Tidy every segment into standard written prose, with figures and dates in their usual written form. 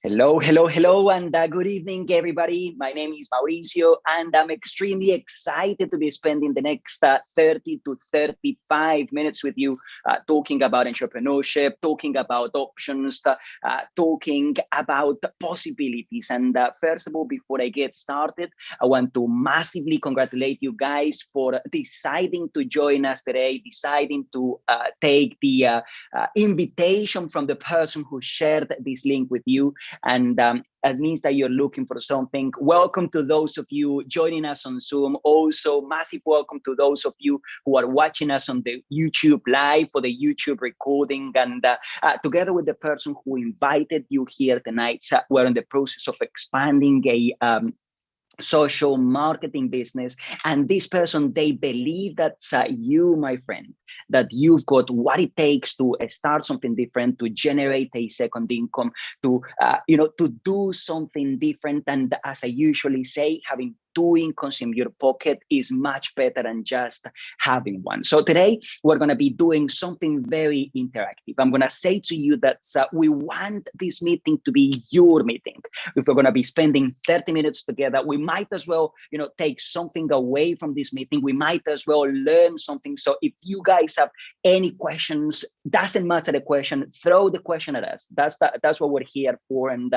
Hello, hello, hello, and good evening, everybody. My name is Mauricio, and I'm extremely excited to be spending the next 30 to 35 minutes with you, talking about entrepreneurship, talking about options, talking about possibilities. And first of all, before I get started, I want to massively congratulate you guys for deciding to join us today, deciding to take the invitation from the person who shared this link with you. And it means that you're looking for something. Welcome to those of you joining us on Zoom. Also, massive welcome to those of you who are watching us on the YouTube live or the YouTube recording. And together with the person who invited you here tonight, we're in the process of expanding a social marketing business, and this person, they believe that you, my friend, that you've got what it takes to start something different, to generate a second income, to to do something different. And as I usually say, having two incomes in your pocket is much better than just having one. So today we're going to be doing something very interactive. I'm going to say to you that we want this meeting to be your meeting. If we're going to be spending 30 minutes together, we might as well, take something away from this meeting. We might as well learn something. So if you guys have any questions, doesn't matter the question, throw the question at us. That's what we're here for. And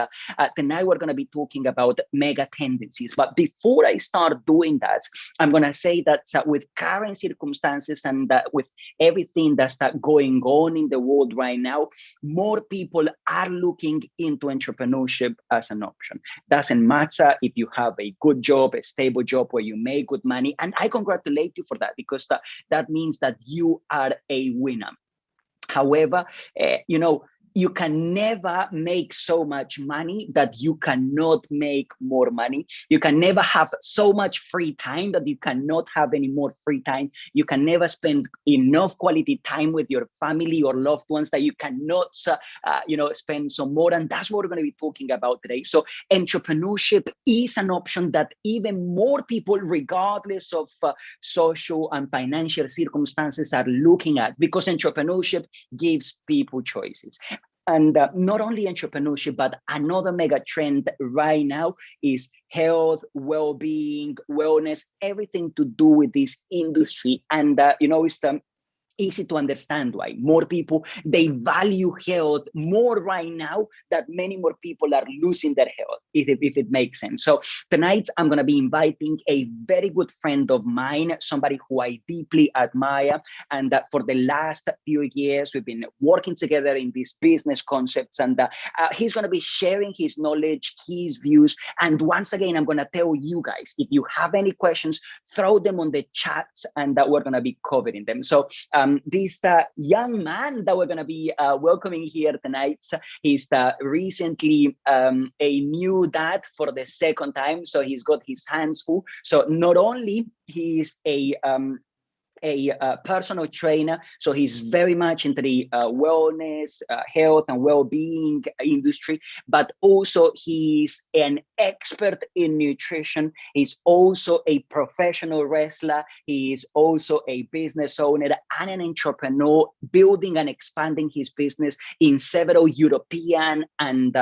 tonight we're going to be talking about mega tendencies. But before I start doing that, I'm going to say that with current circumstances and with everything that's going on in the world right now, more people are looking into entrepreneurship as an option. Doesn't matter if you have a good job, a stable job where you make good money. And I congratulate you for that, because that means that you are a winner. However, you can never make so much money that you cannot make more money. You can never have so much free time that you cannot have any more free time. You can never spend enough quality time with your family or loved ones that you cannot, spend some more. And that's what we're going to be talking about today. So entrepreneurship is an option that even more people, regardless of social and financial circumstances, are looking at, because entrepreneurship gives people choices. And not only entrepreneurship, but another mega trend right now is health, well-being, wellness, everything to do with this industry. And, it's easy to understand why more people, they value health more right now, that many more people are losing their health, if it makes sense. So tonight I'm going to be inviting a very good friend of mine, somebody who I deeply admire, and for the last few years we've been working together in these business concepts, and he's going to be sharing his knowledge, his views. And once again, I'm going to tell you guys, if you have any questions, throw them on the chats, and we're going to be covering them. So this young man that we're going to be welcoming here tonight, he's recently a new dad for the second time, so he's got his hands full. So not only he's a personal trainer, so he's very much into the wellness, health and well-being industry, but also he's an expert in nutrition. He's also a professional wrestler. He is also a business owner and an entrepreneur, building and expanding his business in several European and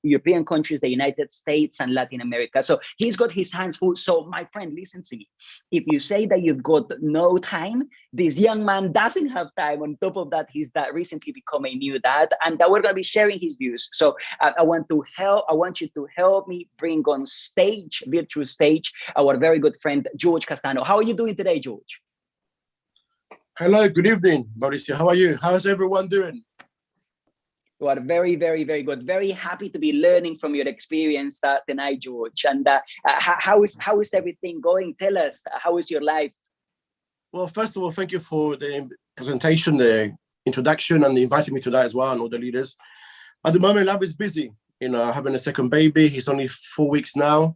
European countries, the United States and Latin America. So he's got his hands full. So my friend, listen to me. If you say that you've got no time, this young man doesn't have time. On top of that, he's recently become a new dad, and we're going to be sharing his views. So I want you to help me bring on stage, virtual stage, our very good friend George Castano. How are you doing today, George? Hello, good evening, Mauricio. How are you? How's everyone doing? You are very, very, very good. Very happy to be learning from your experience tonight, George. And how is everything going? Tell us, how is your life? Well, first of all, thank you for the presentation, the introduction, and inviting me to that as well, and all the leaders. At the moment, life is busy. Having a second baby. He's only 4 weeks now.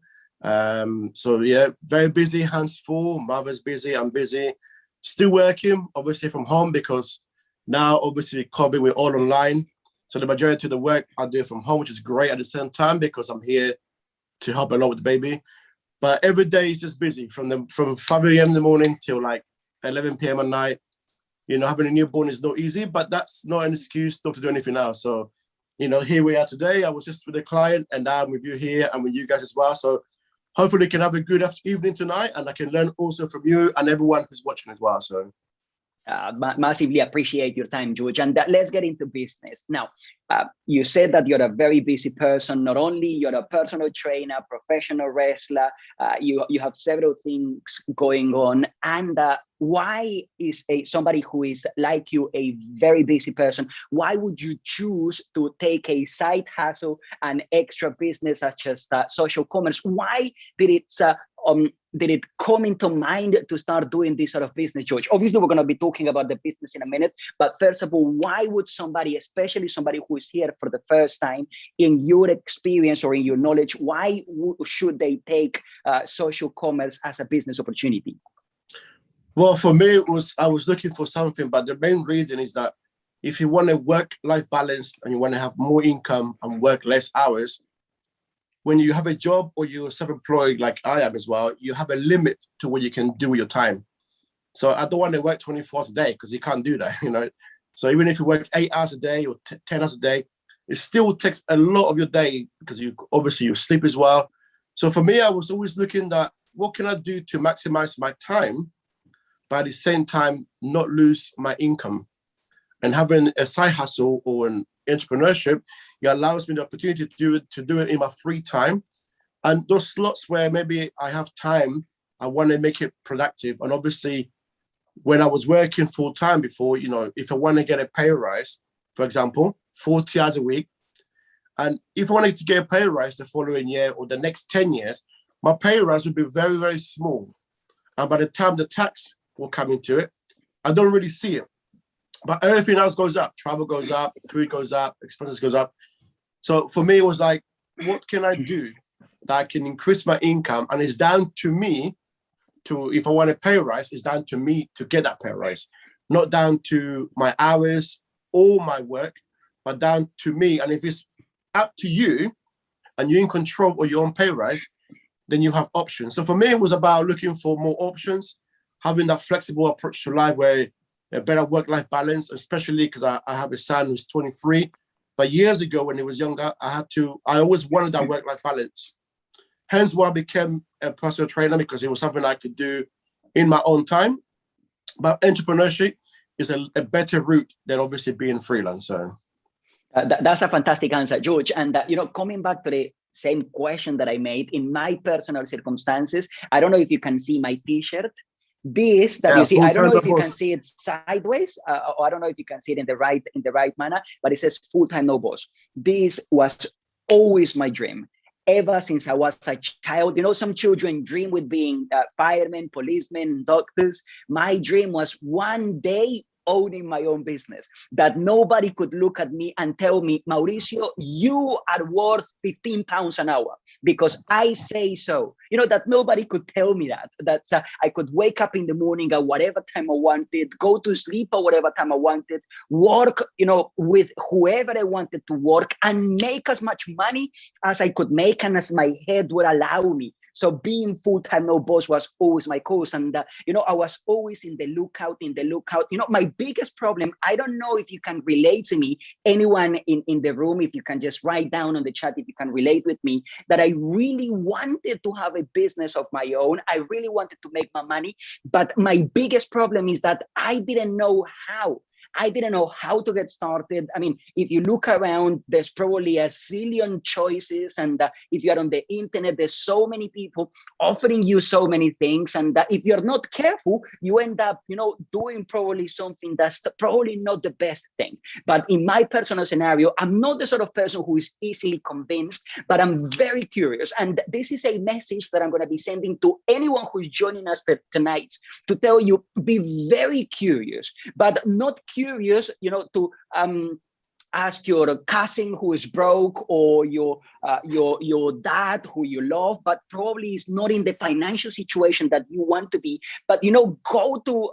So yeah, very busy, hands full. Mother's busy, I'm busy. Still working, obviously from home, because now, obviously, COVID, we're all online. So the majority of the work I do from home, which is great at the same time, because I'm here to help a lot with the baby. But every day is just busy from 5 a.m. in the morning till like 11 p.m. at night. Having a newborn is not easy, but that's not an excuse not to do anything else. So here we are today. I was just with a client, and now I'm with you here and with you guys as well. So hopefully, you can have a good evening tonight, and I can learn also from you and everyone who's watching as well. So. Massively appreciate your time, George. And let's get into business. Now, you said that you're a very busy person. Not only you're a personal trainer, professional wrestler, you have several things going on. And why is somebody who is like you, a very busy person, why would you choose to take a side hustle and extra business such as social commerce? Why did it come into mind to start doing this sort of business, George? Obviously, we're going to be talking about the business in a minute, but first of all, why would somebody, especially somebody who is here for the first time, in your experience or in your knowledge, why should they take social commerce as a business opportunity? Well, for me, I was looking for something, but the main reason is that if you want a work-life balance and you want to have more income and work less hours, when you have a job or you're self-employed like I am as well, you have a limit to what you can do with your time. So I don't want to work 24 hours a day because you can't do that, So even if you work 8 hours a day or 10 hours a day, it still takes a lot of your day because you sleep as well. So for me, I was always looking at what can I do to maximize my time, but at the same time, not lose my income. And having a side hustle or an entrepreneurship, it allows me the opportunity to do it in my free time. And those slots where maybe I have time, I want to make it productive. And obviously, when I was working full time before, if I want to get a pay rise, for example, 40 hours a week, and if I wanted to get a pay rise the following year or the next 10 years, my pay rise would be very, very small. And by the time the tax will come into it, I don't really see it. But everything else goes up. Travel goes up, food goes up, expenses goes up. So for me, it was like, what can I do that I can increase my income? And it's down to me if I want a pay rise, it's down to me to get that pay rise. Not down to my hours or my work, but down to me. And if it's up to you and you're in control of your own pay rise, then you have options. So for me, it was about looking for more options, having that flexible approach to life where a better work-life balance, especially because I have a son who's 23. But years ago, when he was younger, I always wanted that work-life balance. Hence why I became a personal trainer, because it was something I could do in my own time. But entrepreneurship is a better route than obviously being freelancer. That's a fantastic answer, George. And, coming back to the same question that I made, in my personal circumstances, I don't know if you can see my T-shirt. This that you see, I don't know if you can see it sideways, or I don't know if you can see it in the right manner, but it says full-time no boss. This was always my dream. Ever since I was a child, some children dream with being firemen, policemen, doctors. My dream was one day owning my own business, that nobody could look at me and tell me, Mauricio, you are worth 15 pounds an hour because I say so. That nobody could tell me that I could wake up in the morning at whatever time I wanted, go to sleep at whatever time I wanted, work, with whoever I wanted to work, and make as much money as I could make and as my head would allow me. So being full-time no boss was always my cause. And, I was always in the lookout. My biggest problem, I don't know if you can relate to me, anyone in the room, if you can just write down on the chat, if you can relate with me, that I really wanted to have a business of my own. I really wanted to make my money. But my biggest problem is that I didn't know how. I didn't know how to get started. I mean, if you look around, there's probably a zillion choices. And if you're on the internet, there's so many people offering you so many things. And if you're not careful, you end up, doing probably something that's probably not the best thing. But in my personal scenario, I'm not the sort of person who is easily convinced, but I'm very curious. And this is a message that I'm going to be sending to anyone who's joining us tonight, to tell you, be very curious, but not curious, to ask your cousin who is broke, or your dad who you love, but probably is not in the financial situation that you want to be. But go to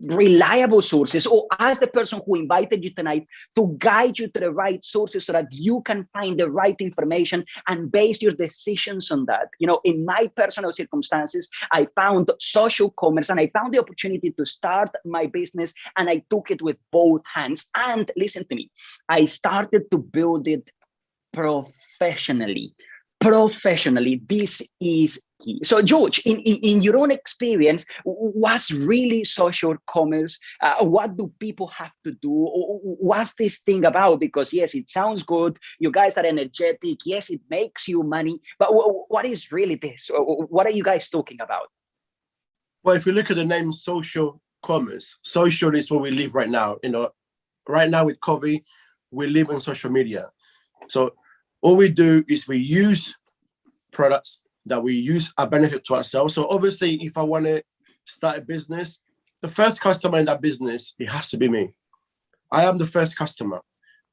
reliable sources, or ask the person who invited you tonight to guide you to the right sources so that you can find the right information and base your decisions on that. In my personal circumstances, I found social commerce and I found the opportunity to start my business, and I took it with both hands. And listen to me, I started to build it professionally. This is key. So George, in your own experience, what's really social commerce? What do people have to do? What's this thing about? Because yes, it sounds good. You guys are energetic. Yes, it makes you money. But what is really this? What are you guys talking about? Well, if you look at the name social commerce, social is what we live right now. Right now with COVID, we live on social media. So all we do is we use products that we use a benefit to ourselves. So obviously, if I want to start a business, the first customer in that business, it has to be me. I am the first customer.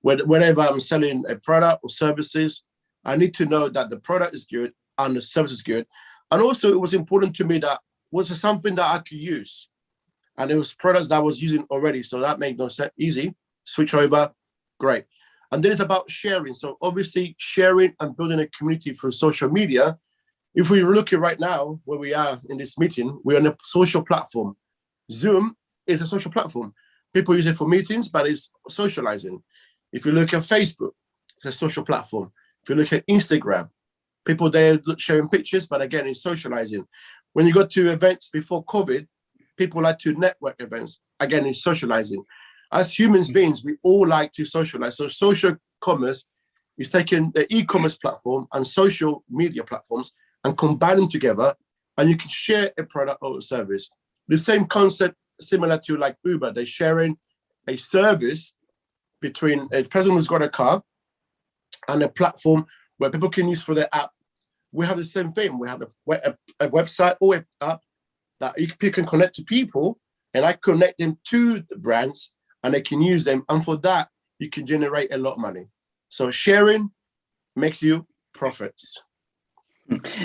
Whenever I'm selling a product or services, I need to know that the product is good and the service is good. And also, it was important to me that was something that I could use. And it was products that I was using already. So that made no sense. Easy, switch over, great. And then it's about sharing. So obviously sharing and building a community through social media. If we look at right now where we are in this meeting, we're on a social platform. Zoom is a social platform. People use it for meetings, but it's socializing. If you look at Facebook, it's a social platform. If you look at Instagram, people there sharing pictures, but again, it's socializing. When you go to events before COVID, people like to network events. Again, it's socializing. As human beings, we all like to socialize. So social commerce is taking the e-commerce platform and social media platforms and combine them together, and you can share a product or a service. The same concept, similar to like Uber, they're sharing a service between a person who's got a car and a platform where people can use for their app. We have the same thing. We have a website or an app that you can connect to people, and I connect them to the brands, and they can use them. And for that, you can generate a lot of money. So sharing makes you profits.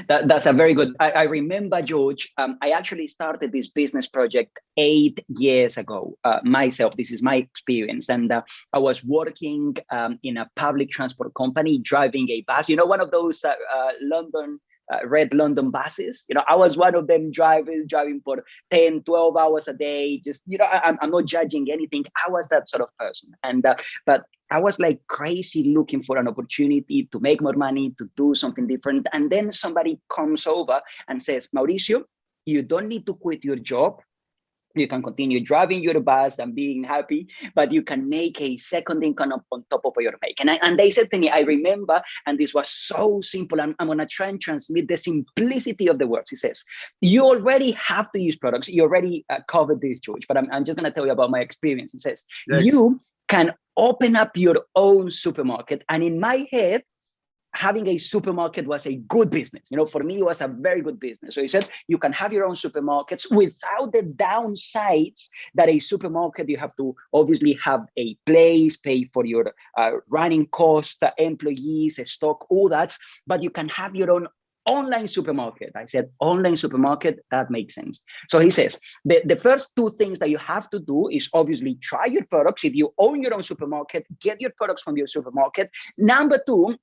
That's a very good. I remember, George, I actually started this business project 8 years ago myself. This is my experience. And I was working in a public transport company, driving a bus, one of those London red London buses. I was one of them driving for 10, 12 hours a day. Just, I'm not judging anything. I was that sort of person. And, but I was like crazy looking for an opportunity to make more money, to do something different. And then somebody comes over and says, Mauricio, you don't need to quit your job. You can continue driving your bus and being happy, but you can make a second income on top of what you're making. And they said to me, I remember, and this was so simple, I'm going to try and transmit the simplicity of the words. He says, you already have to use products. You already covered this, George, but I'm just going to tell you about my experience. He says, you can open up your own supermarket. And in my head, having a supermarket was a good business. For me, it was a very good business. So he said, you can have your own supermarkets without the downsides that a supermarket, you have to obviously have a place, pay for your running costs, employees, stock, all that, but you can have your own online supermarket. I said, online supermarket, that makes sense. So he says, the first two things that you have to do is obviously try your products. If you own your own supermarket, get your products from your supermarket. Number two,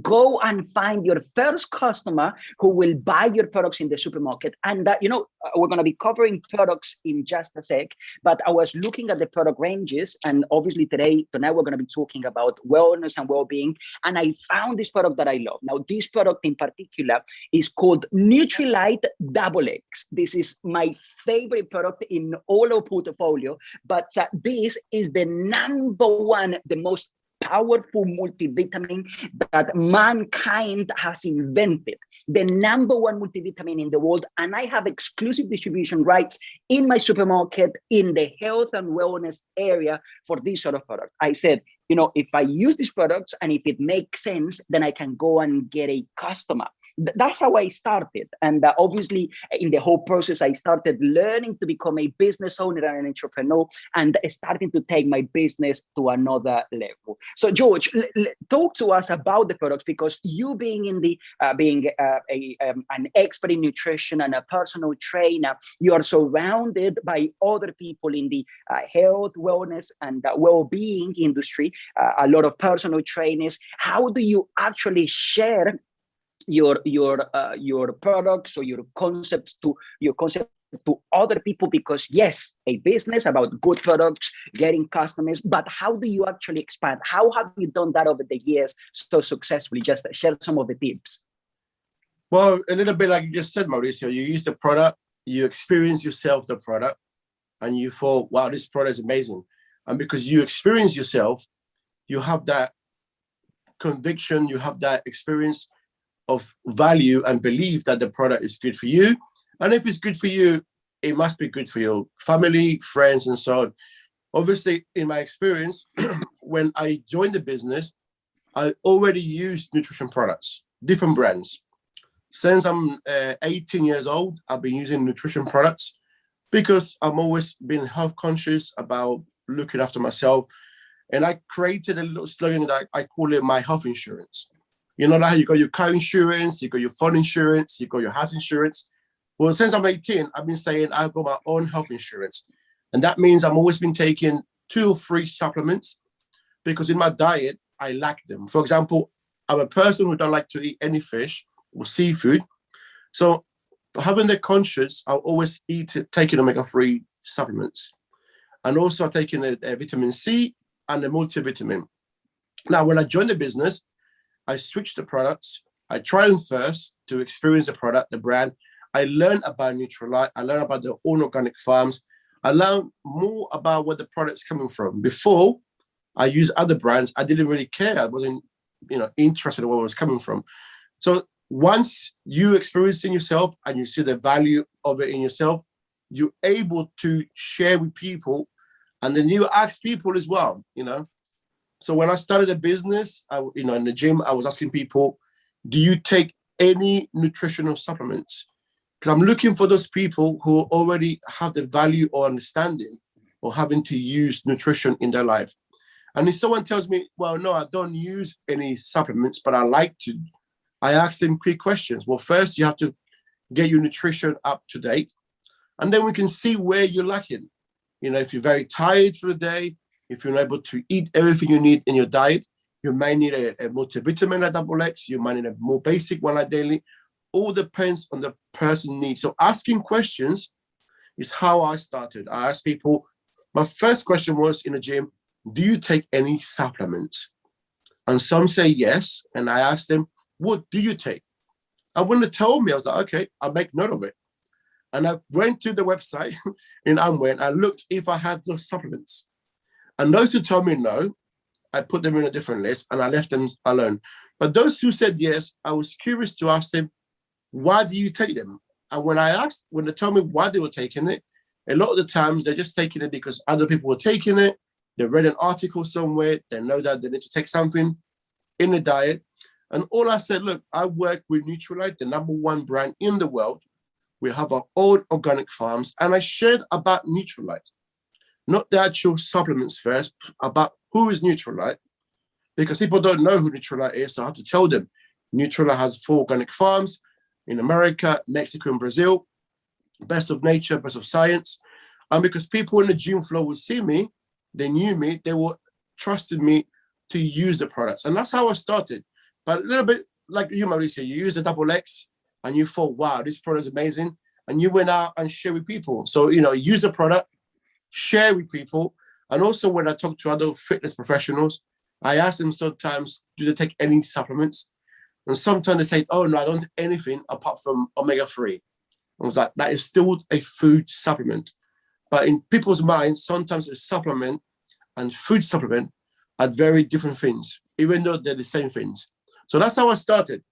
go and find your first customer who will buy your products in the supermarket. And that, we're going to be covering products in just a sec, but I was looking at the product ranges, and obviously tonight we're going to be talking about wellness and well-being. And I found this product that I love. Now, this product in particular is called Nutrilite Double X. This is my favorite product in all our portfolio, but this is the number one, the most powerful multivitamin that mankind has invented, the number one multivitamin in the world. And I have exclusive distribution rights in my supermarket in the health and wellness area for this sort of product. I said, if I use these products and if it makes sense, then I can go and get a customer. that's how I started. And obviously, in the whole process, I started learning to become a business owner and an entrepreneur, and starting to take my business to another level. So, George, talk to us about the products, because you being in the an expert in nutrition and a personal trainer, you are surrounded by other people in the health, wellness, and well-being industry. A lot of personal trainers. How do you actually share your products or your concepts to other people? Because yes, a business about good products, getting customers, but how do you actually expand? How have you done that over the years so successfully? Just share some of the tips. Well, a little bit like you just said, Mauricio, you use the product, you experience yourself the product, and you thought, wow, this product is amazing. And because you experience yourself, you have that conviction, you have that experience of value and believe that the product is good for you. And if it's good for you, it must be good for your family, friends, and so on. Obviously, in my experience, when I joined the business, I already used nutrition products, different brands. Since I'm 18 years old, I've been using nutrition products because I'm always been health conscious about looking after myself. And I created a little slogan that I call it my health insurance. You know how you got your car insurance, you got your phone insurance, you got your house insurance. Well, since I'm 18, I've been saying I've got my own health insurance. And that means I've always been taking 2 or 3 supplements because in my diet, I lack them. For example, I'm a person who don't like to eat any fish or seafood. So having the conscious, I'll always taking omega-3 supplements. And also I'm taking a vitamin C and a multivitamin. Now, when I joined the business, I switched the products. I tried them first to experience the product, the brand. I learned about Nutrilite. I learned about the own organic farms. I learned more about where the product's coming from. Before I used other brands, I didn't really care. I wasn't, interested in where it was coming from. So once you experience it in yourself and you see the value of it in yourself, you're able to share with people, and then you ask people as well, So when I started a business, in the gym, I was asking people, do you take any nutritional supplements? Because I'm looking for those people who already have the value or understanding or having to use nutrition in their life. And if someone tells me, well, no, I don't use any supplements, but I like to, I ask them quick questions. Well, first you have to get your nutrition up to date, and then we can see where you're lacking. If you're very tired for the day, if you're not able to eat everything you need in your diet, you might need a multivitamin at XX, you might need a more basic one like daily. All depends on the person needs. So asking questions is how I started. I asked people, my first question was in the gym, do you take any supplements? And some say yes. And I asked them, what do you take? And when they told me, I was like, okay, I'll make note of it. And I went to the website in Amway and I looked if I had those supplements. And those who told me no, I put them in a different list and I left them alone. But those who said yes, I was curious to ask them, why do you take them? And when they told me why they were taking it, a lot of the times they're just taking it because other people were taking it. They read an article somewhere. They know that they need to take something in the diet. And all I said, look, I work with Nutrilite, the #1 brand in the world. We have our own organic farms. And I shared about Nutrilite, not the actual supplements first, about who is Nutrilite, because people don't know who Nutrilite is. So I have to tell them Nutrilite has 4 organic farms in America, Mexico, and Brazil. Best of nature, best of science. And because people in the gym floor would see me, they knew me, they were trusted me to use the products. And that's how I started. But a little bit like you, Mauricio, you use the XX and you thought, wow, this product is amazing. And you went out and share with people. So, use the product, share with people. And also when I talk to other fitness professionals, I ask them sometimes, do they take any supplements? And sometimes they say, oh, no, I don't take anything apart from omega-3. I was like, that is still a food supplement. But in people's minds, sometimes a supplement and food supplement are very different things, even though they're the same things. So that's how I started.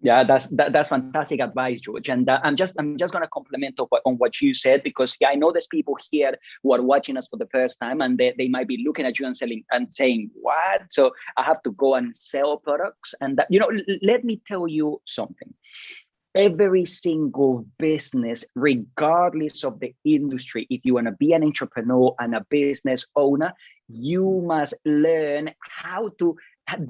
Yeah, that's fantastic advice, George. And I'm just going to compliment on what you said, because yeah, I know there's people here who are watching us for the first time, and they might be looking at you and selling and saying, "What?" So I have to go and sell products, and that, let me tell you something. Every single business, regardless of the industry, if you want to be an entrepreneur and a business owner, you must learn how to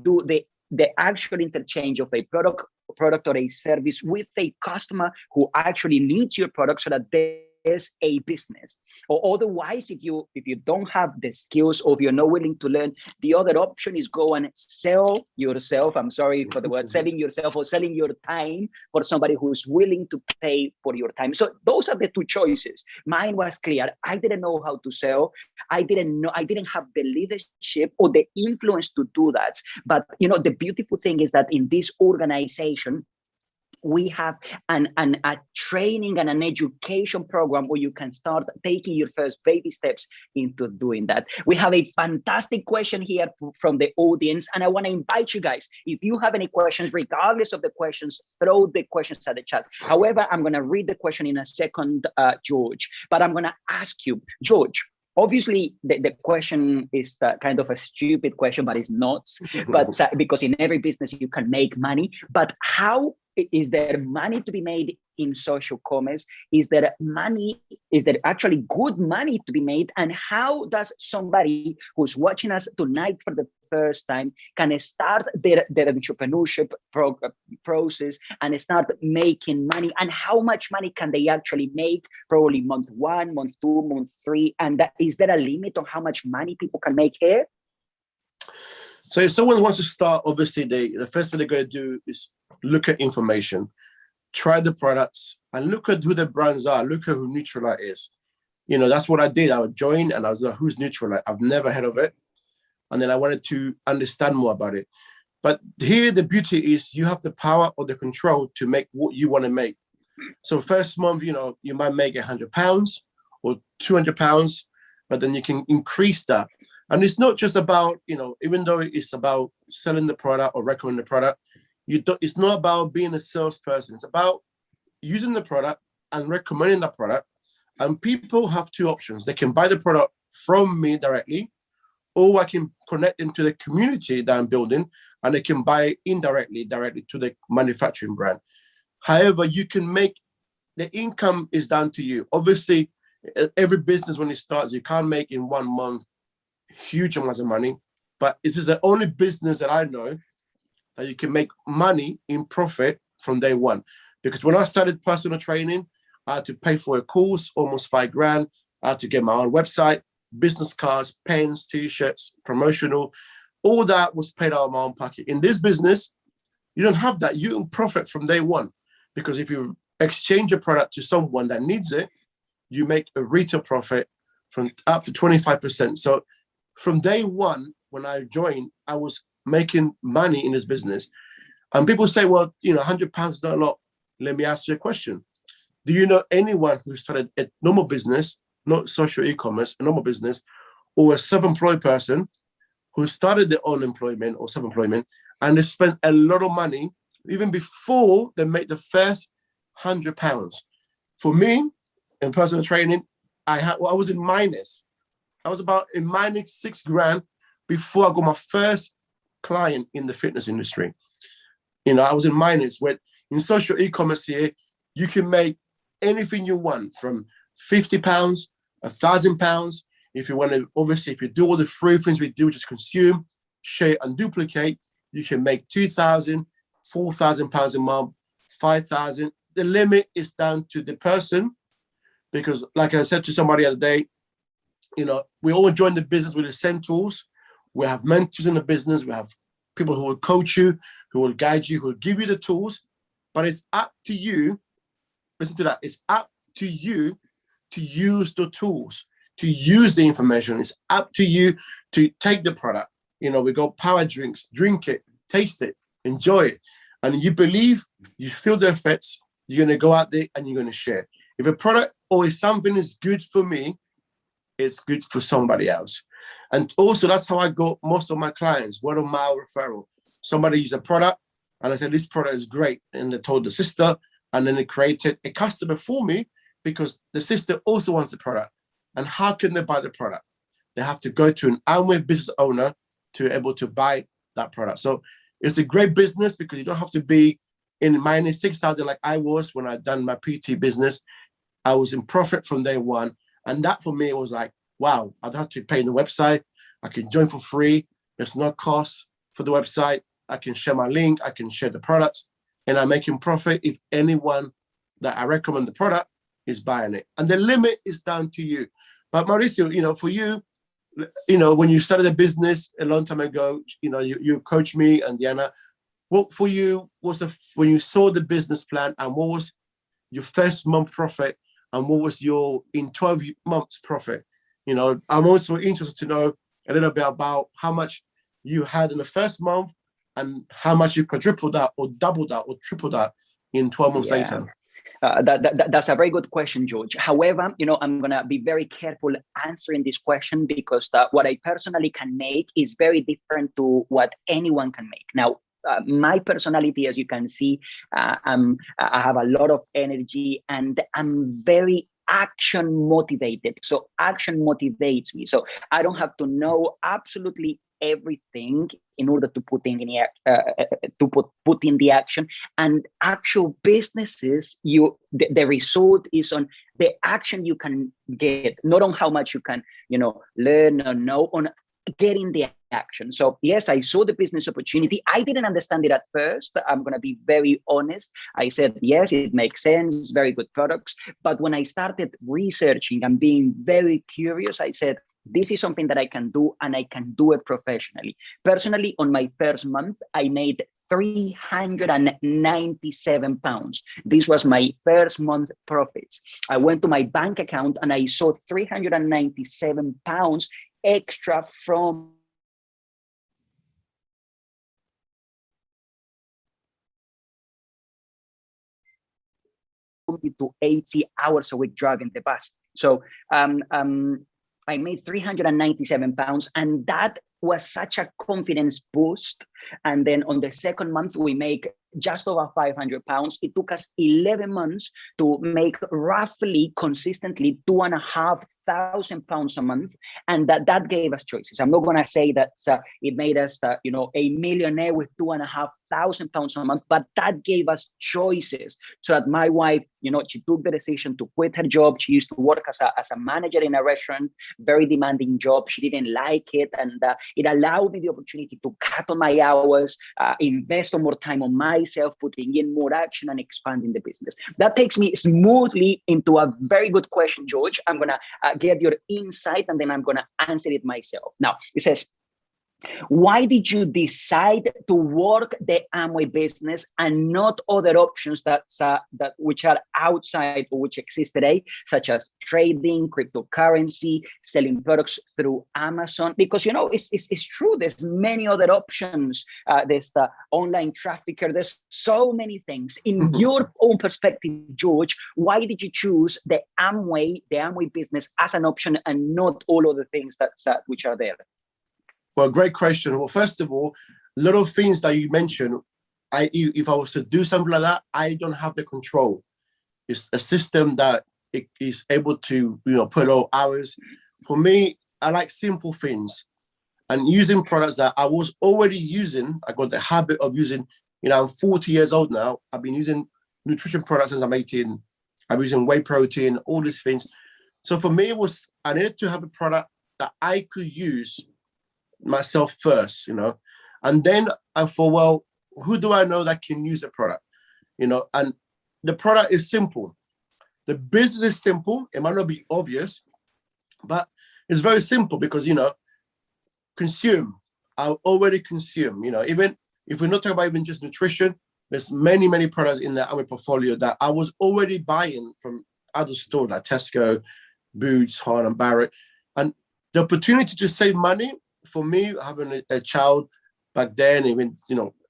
do the actual interchange of a product or a service with a customer who actually needs your product, so that there's a business. Or otherwise, if you don't have the skills, or if you're not willing to learn, the other option is go and sell yourself. I'm sorry for the word, selling yourself, or selling your time for somebody who's willing to pay for your time. So those are the two choices. Mine was clear. I didn't know how to sell. I didn't have the leadership or the influence to do that. But the beautiful thing is that in this organization, we have a training and an education program where you can start taking your first baby steps into doing that. We have a fantastic question here from the audience, and I want to invite you guys, if you have any questions, regardless of the questions, throw the questions at the chat. However, I'm going to read the question in a second, George, but I'm going to ask you, George, obviously the question is kind of a stupid question, but it's not. But because in every business you can make money, but how is there money to be made in social commerce? Is there actually good money to be made? And how does somebody who's watching us tonight for the first time can start their entrepreneurship process and start making money? And how much money can they actually make? Probably month 1, month 2, month 3. And is there a limit on how much money people can make here? So if someone wants to start, obviously the first thing they're going to do is look at information, try the products, and look at who the brands are. Look at who Nutrilite is. That's what I did. I would join and I was like, who's Nutrilite? I've never heard of it. And then I wanted to understand more about it. But here the beauty is you have the power or the control to make what you want to make. So first month, you might make £100 or £200, but then you can increase that. And it's not just about, even though it's about selling the product or recommending the product, it's not about being a salesperson. It's about using the product and recommending the product. And people have two options. They can buy the product from me directly, or I can connect them to the community that I'm building, and they can buy directly to the manufacturing brand. However, you can make the income is down to you. Obviously, every business when it starts, you can't make in 1 month huge amounts of money, but this is the only business that I know that you can make money in profit from day one. Because when I started personal training, I had to pay for a course, almost $5,000. I had to get my own website, business cards, pens, t-shirts, promotional. All that was paid out of my own pocket. In this business, you don't have that. You can profit from day one, because if you exchange a product to someone that needs it, you make a retail profit from up to 25%. So from day one, when I joined, I was making money in this business. And people say, well, £100 is not a lot. Let me ask you a question. Do you know anyone who started a normal business, not social e-commerce, a normal business, or a self-employed person who started their own employment or self-employment, and they spent a lot of money even before they made the first £100? For me, in personal training, I was in minus. I was about in minus $6,000 before I got my first client in the fitness industry. I was in minus. Where in social e-commerce here, you can make anything you want, from £50, £1,000. If you want to, obviously, if you do all the free things we do, just consume, share, and duplicate, you can make £2,000, £4,000 a month, £5,000. The limit is down to the person, because, like I said to somebody the other day, we all join the business with the same tools. We have mentors in the business. We have people who will coach you, who will guide you, who will give you the tools. But it's up to you. Listen to that. It's up to you to use the tools, to use the information. It's up to you to take the product. We got power drinks, drink it, taste it, enjoy it. And you believe, you feel the effects, you're going to go out there and you're going to share. If a product or if something is good for me, it's good for somebody else. And also, that's how I got most of my clients, word of mouth referral. Somebody uses a product, And I said, this product is great. And they told the sister, and then they created a customer for me because the sister also wants the product. And how can they buy the product? They have to go to an Amway business owner to be able to buy that product. So it's a great business because you don't have to be in minus 6,000 like I was when I done my PT business. I was in profit from day one. And that for me was like, wow, I don't have to pay the website. I can join for free. There's no cost for the website. I can share my link. I can share the products, and I'm making profit if anyone that I recommend the product is buying it. And the limit is down to you. But Mauricio, for you, when you started a business a long time ago, you coached me and Diana. What for you was when you saw the business plan, and what was your first month profit, and what was your in 12 months profit? I'm also interested to know a little bit about how much you had in the first month and how much you quadrupled that or doubled that or tripled that in 12 months later. That's a very good question, George. However, I'm going to be very careful answering this question because what I personally can make is very different to what anyone can make. Now, my personality, as you can see, I have a lot of energy and I'm very action motivated. So action motivates me. So I don't have to know absolutely everything in order to put in the action. And actual businesses, the result is on the action you can get, not on how much you can learn or know, on getting the action. So yes, I saw the business opportunity. I didn't understand it at first. I'm going to be very honest. I said, yes, it makes sense, very good products. But when I started researching and being very curious, I said, this is something that I can do, and I can do it professionally. Personally, on my first month, I made 397 pounds. This was my first month profits. I went to my bank account and I saw 397 pounds extra from to 80 hours a week driving the bus. So I made 397 pounds, and that was such a confidence boost. And then on the second month, we make just over 500 pounds. It took us 11 months to make roughly consistently 2,500 pounds a month. And that gave us choices. I'm not going to say that it made us, a millionaire with 2,500 pounds a month, but that gave us choices. So that my wife, she took the decision to quit her job. She used to work as a manager in a restaurant, very demanding job. She didn't like it. And it allowed me the opportunity to cut on my hours, invest more time on myself, putting in more action and expanding the business. That takes me smoothly into a very good question, George. I'm going to get your insight and then I'm going to answer it myself. Now, it says, why did you decide to work the Amway business and not other options that which are outside or which exist today, such as trading, cryptocurrency, selling products through Amazon? Because it's true. There's many other options. There's the online trafficker. There's so many things. In your own perspective, George, why did you choose the Amway business as an option and not all other things which are there? Well, great question. Well, first of all, little things that you mentioned, if I was to do something like that, I don't have the control. It's a system that it is able to, put all hours. For me, I like simple things and using products that I was already using. I got the habit of using, I'm 40 years old now. I've been using nutrition products since I'm 18. I'm using whey protein, all these things. So for me, I needed to have a product that I could use myself first, and then I thought, well, who do I know that can use the product, and the product is simple. The business is simple. It might not be obvious, but it's very simple because, consume. I already consume, even if we're not talking about even just nutrition, there's many, many products in the Amway portfolio that I was already buying from other stores like Tesco, Boots, Harlem, Barrett, and the opportunity to save money. For me, having a child back then, even,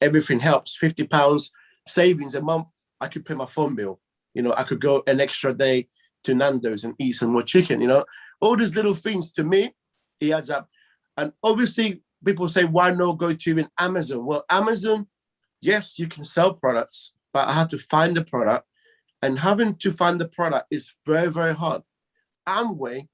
everything helps. 50 pounds savings a month, I could pay my phone bill. I could go an extra day to Nando's and eat some more chicken, all these little things to me, it adds up. And obviously people say, why not go to even Amazon? Well, Amazon, yes, you can sell products, but I had to find the product. And having to find the product is very, very hard. Amway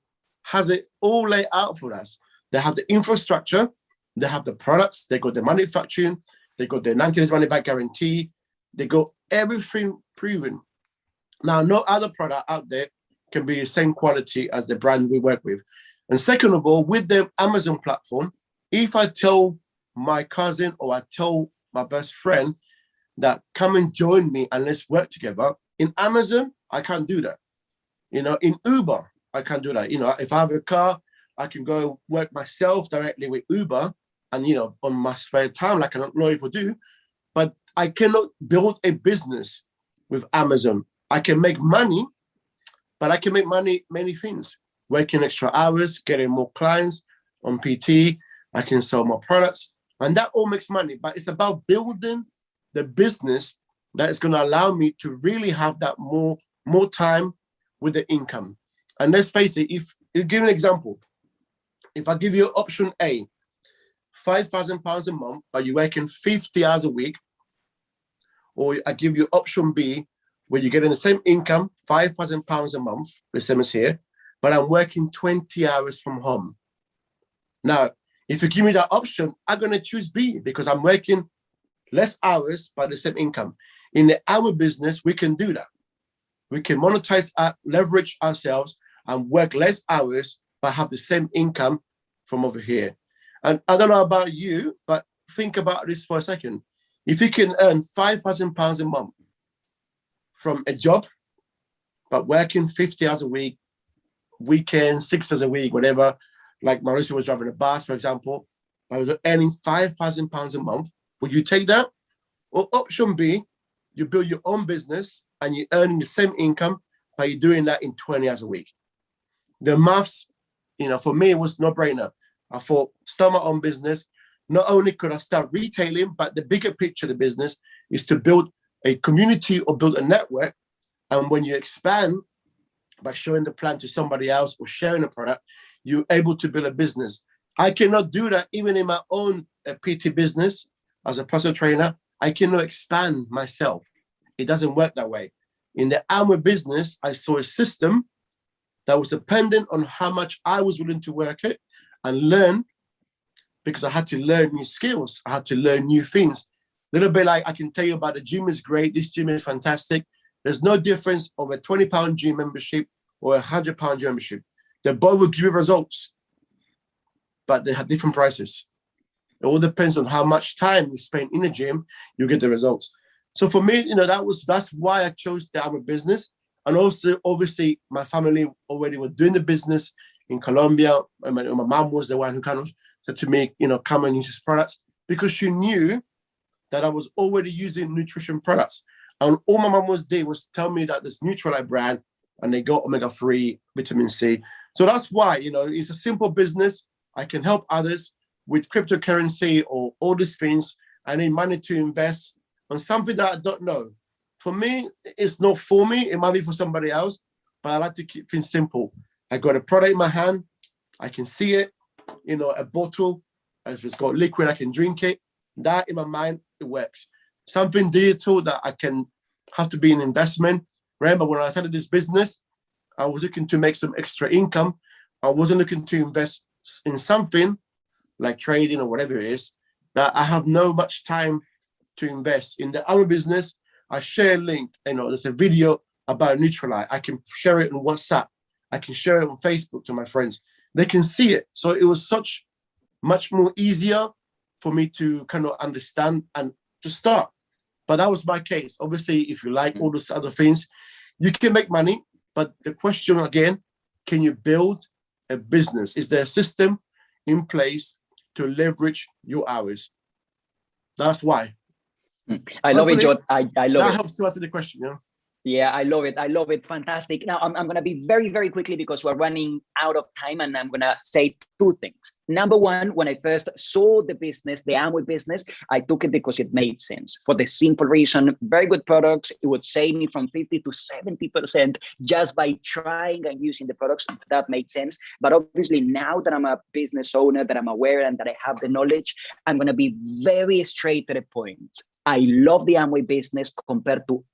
has it all laid out for us. They have the infrastructure, they have the products, they got the manufacturing, they got the 90 days money back guarantee, they got everything proven. Now, no other product out there can be the same quality as the brand we work with. And second of all, with the Amazon platform, if I tell my cousin or I tell my best friend that come and join me and let's work together, in Amazon, I can't do that. You know, in Uber, I can't do that. You know, if I have a car, I can go work myself directly with Uber and, you know, on my spare time, like a lot of people do. But I cannot build a business with Amazon. I can make money, but I can make money many things. Working extra hours, getting more clients on PT, I can sell more products, and that all makes money. But it's about building the business that is going to allow me to really have that more time with the income. And let's face it, if you give an example, if I give you option A, £5,000 a month, but you're working 50 hours a week, or I give you option B, where you're getting the same income, £5,000 a month, the same as here, but I'm working 20 hours from home. Now, if you give me that option, I'm going to choose B because I'm working less hours, but the same income. In the hour business, we can do that. We can monetize, leverage ourselves and work less hours, but have the same income from over here. And I don't know about you, but think about this for a second. If you can earn £5,000 a month from a job, but working 50 hours a week, weekends, 6 days a week, whatever, like Mauricio was driving a bus, for example, I was earning £5,000 a month, would you take that? Or option B, you build your own business and you're earning the same income, but you're doing that in 20 hours a week. The maths, you know, for me, it was no-brainer. I thought, start my own business. Not only could I start retailing, but the bigger picture of the business is to build a community or build a network. And when you expand by showing the plan to somebody else or sharing a product, you're able to build a business. I cannot do that even in my own PT business as a personal trainer. I cannot expand myself. It doesn't work that way. In the Amway business, I saw a system that was dependent on how much I was willing to work it and learn, because I had to learn new skills. I had to learn new things. A little bit like I can tell you about the gym is great. This gym is fantastic. There's no difference of a £20 gym membership or a £100 gym membership. They both will give you results, but they have different prices. It all depends on how much time you spend in the gym, you get the results. So for me, you know, that's why I chose the Amway business. And also, obviously, my family already were doing the business in Colombia. My mom was the one who kind of said to me, you know, come and use these products, because she knew that I was already using nutrition products. And all my mom was did was tell me that this Nutrilite brand, and they got omega-3, vitamin C. So that's why, you know, it's a simple business. I can help others with cryptocurrency or all these things. I need money to invest on something that I don't know. For me, it's not for me. It might be for somebody else, but I like to keep things simple. I got a product in my hand. I can see it, you know, a bottle. If it's got liquid, I can drink it. That in my mind, it works. Something digital that I can have to be an investment. Remember, when I started this business, I was looking to make some extra income. I wasn't looking to invest in something like trading or whatever it is that I have no much time to invest. In the other business, I share a link. You know, there's a video about Nutrilite. I can share it on WhatsApp. I can share it on Facebook to my friends. They can see it. So it was much more easier for me to kind of understand and to start. But that was my case. Obviously, if you like all those other things, you can make money. But the question again, can you build a business? Is there a system in place to leverage your hours? That's why. I love it, John. I love it. That helps to answer the question, you know? Yeah, I love it. I love it. Fantastic. Now, I'm going to be very, very quickly because we're running out of time, and I'm going to say two things. Number one, when I first saw the business, the Amway business, I took it because it made sense for the simple reason, very good products. It would save me from 50 to 70% just by trying and using the products. That made sense. But obviously, now that I'm a business owner, that I'm aware and that I have the knowledge, I'm going to be very straight to the point. I love the Amway business compared to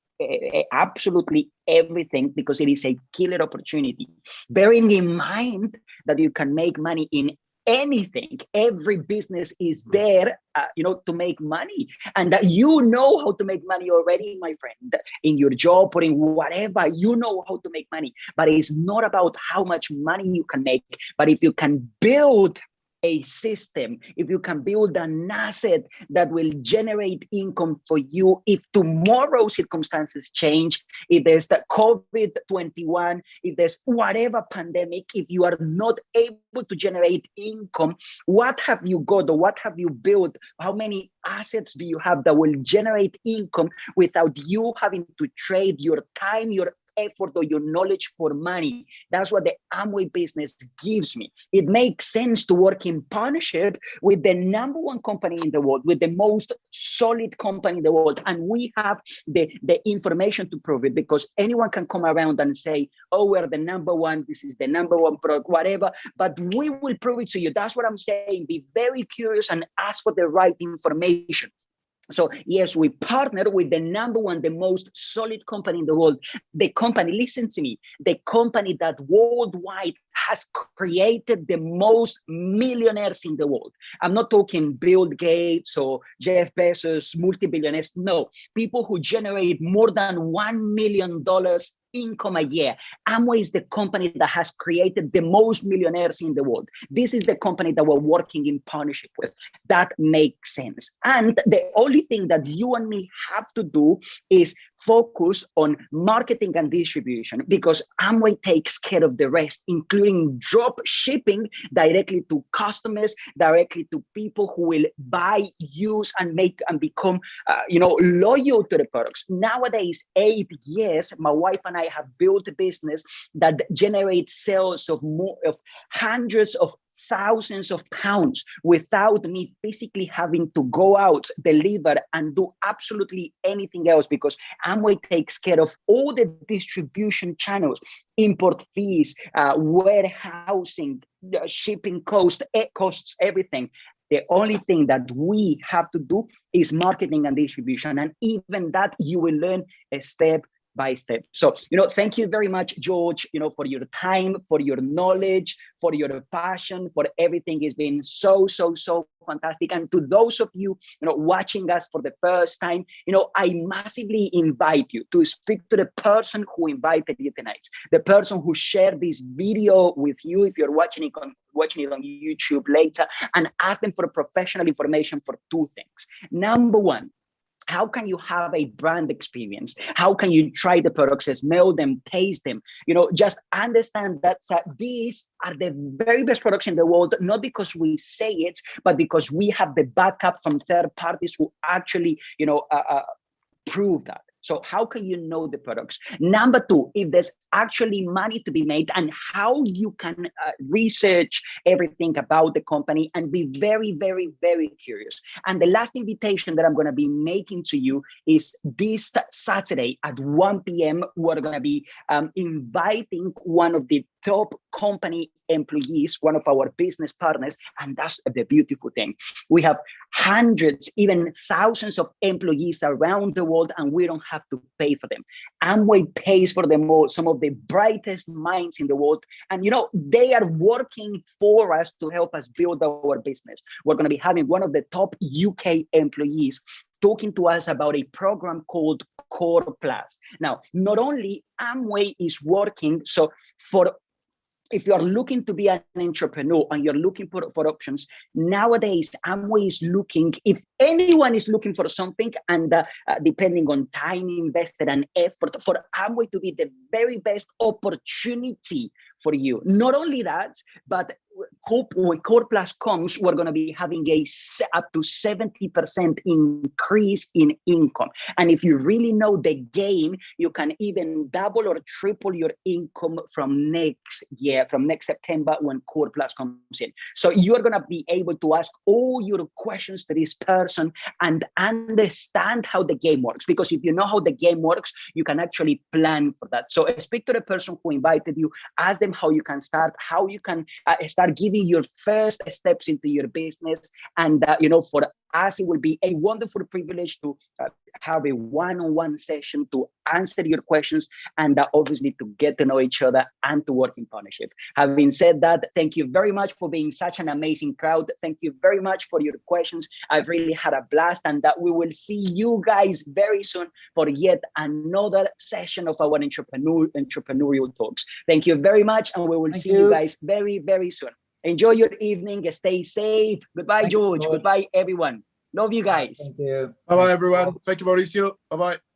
absolutely everything because it is a killer opportunity. Bearing in mind that you can make money in anything. Every business is there, to make money, and that you know how to make money already, my friend, in your job or in whatever, you know how to make money. But it's not about how much money you can make, but if you can build a system, if you can build an asset that will generate income for you, if tomorrow circumstances change, if there's the COVID-21, if there's whatever pandemic, if you are not able to generate income, what have you got or what have you built? How many assets do you have that will generate income without you having to trade your time, your effort, or your knowledge for money? That's what the Amway business gives me. It makes sense to work in partnership with the number one company in the world, with the most solid company in the world. And we have the information to prove it, because anyone can come around and say, oh, we're the number one, this is the number one product, whatever, but we will prove it to you. That's what I'm saying. Be very curious and ask for the right information. So yes, we partner with the number one, the most solid company in the world. The company, listen to me, the company that worldwide has created the most millionaires in the world. I'm not talking Bill Gates or Jeff Bezos, multi-billionaires. No, people who generate more than $1 million income a year. Amway is the company that has created the most millionaires in the world. This is the company that we're working in partnership with. That makes sense. And the only thing that you and me have to do is focus on marketing and distribution, because Amway takes care of the rest, including drop shipping directly to customers, directly to people who will buy, use, and make and become, loyal to the products. Nowadays, 8 years, my wife and I have built a business that generates sales of hundreds of thousands of pounds without me physically having to go out, deliver, and do absolutely anything else, because Amway takes care of all the distribution channels, import fees, warehousing, shipping costs, everything. The only thing that we have to do is marketing and distribution. And even that you will learn step by step. So, thank you very much, George, for your time, for your knowledge, for your passion, for everything. Has been so fantastic. And to those of you, watching us for the first time, I massively invite you to speak to the person who invited you tonight, the person who shared this video with you, if you're watching it on YouTube later, and ask them for professional information for two things. Number one, how can you have a brand experience? How can you try the products, smell them, taste them? Just understand that these are the very best products in the world, not because we say it, but because we have the backup from third parties who actually, prove that. So how can you know the products? Number two, if there's actually money to be made, and how you can research everything about the company and be very, very, very curious. And the last invitation that I'm going to be making to you is this Saturday at 1 p.m. We're going to be inviting one of the top company employees, one of our business partners. And that's the beautiful thing. We have hundreds, even thousands of employees around the world, and we don't have to pay for them. Amway pays for them all, some of the brightest minds in the world. And, they are working for us to help us build our business. We're going to be having one of the top UK employees talking to us about a program called Core Plus. Now, not only Amway is working, so if you are looking to be an entrepreneur and you're looking for options, nowadays Amway is looking, if anyone is looking for something, and depending on time invested and effort, for Amway to be the very best opportunity for you. Not only that, but when Core Plus comes, we're going to be having up to 70% increase in income. And if you really know the game, you can even double or triple your income from next year, from next September, when Core Plus comes in. So you're going to be able to ask all your questions to this person and understand how the game works. Because if you know how the game works, you can actually plan for that. So speak to the person who invited you, ask them how you can start, how you can start giving your first steps into your business. And, for as it will be a wonderful privilege to have a one-on-one session to answer your questions and obviously to get to know each other and to work in partnership. Having said that, thank you very much for being such an amazing crowd. Thank you very much for your questions. I've really had a blast, and that we will see you guys very soon for yet another session of our entrepreneurial talks. Thank you very much, and we will see you guys very, very soon. Enjoy your evening. Stay safe. Goodbye, George. Goodbye, everyone. Love you guys. Thank you. Bye-bye, everyone. Thank you, Mauricio. Bye-bye.